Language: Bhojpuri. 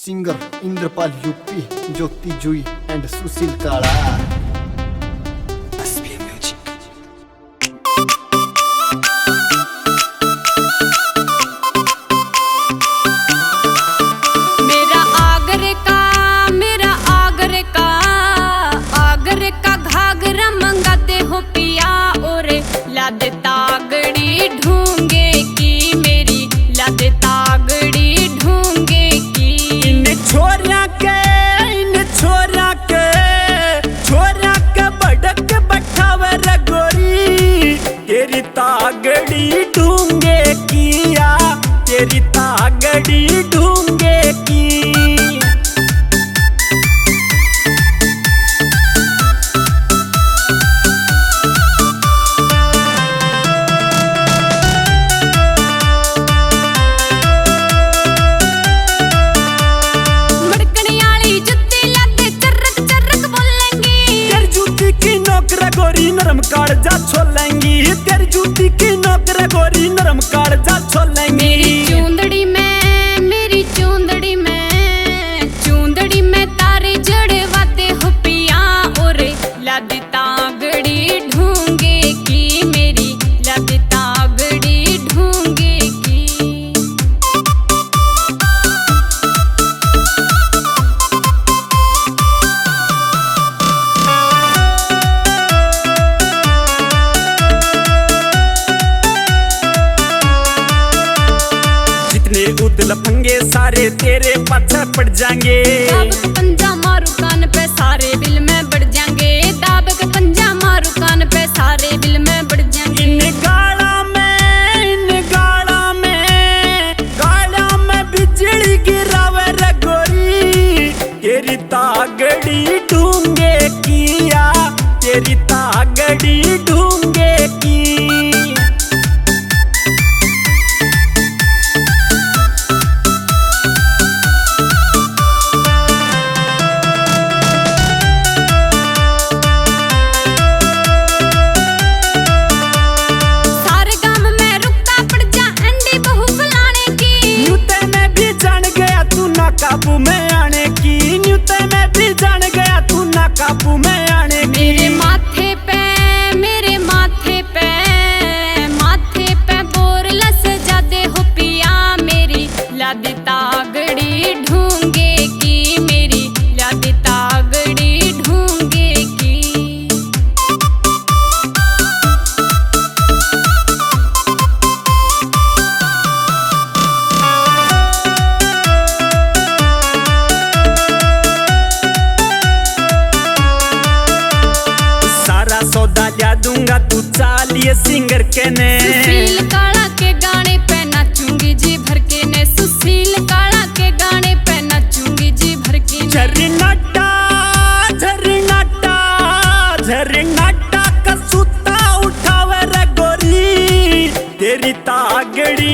Singer Indrapal UP, Jyoti Jui and Sushil काला। तागड़ी ढूंगे की मेरी लद तागड़ी ढूंगे की। इन छोरा के बड़क बैठावे रे गोरी, तेरी तागड़ी ढूंगे किया, तेरी तागड़ी ढूंगे की। नरम काढ़ जा छोलेंगी, तेरी जूती की नौकर गोरी नरम काढ़ जा छोलेंगी। मेरी चूंदड़ी में तारे जड़े वादे हो पिया और लद तागड़ी ढूंगे की मेरी लद तागड़ी ढूंगे की। उतल फंगे सारे तेरे पाछे पड़ जाएंगे। दाब के पंजा मारू कान पे सारे बिल में बढ़ जाएंगे। दाब के पंजा मारू कान पे सारे बिल में बढ़ जाएंगे। इन गाड़ा में बिजली गिरावे रे गोरी, तेरी तागड़ी ढूंगे किया, तेरी तागड़ी ढूंगे की। काबू में आने की न्यूते में भी जान गया तू ना काबू में आने की। मेरे माथे पे बोरलस जादे हो पिया मेरी लद तागड़ी ढूंगे की मेरी लद तागड़ी ढूंगे की। सौदा लिया दूंगा तू चालिए सिंगर के ने। सुशील काला के गाने पे नाचूंगी जी भर के ने। सुशील काला के गाने पे नाचूंगी जी भर के ने। झरनाटा का सूता उठावे रे गोरी, तेरी तागड़ी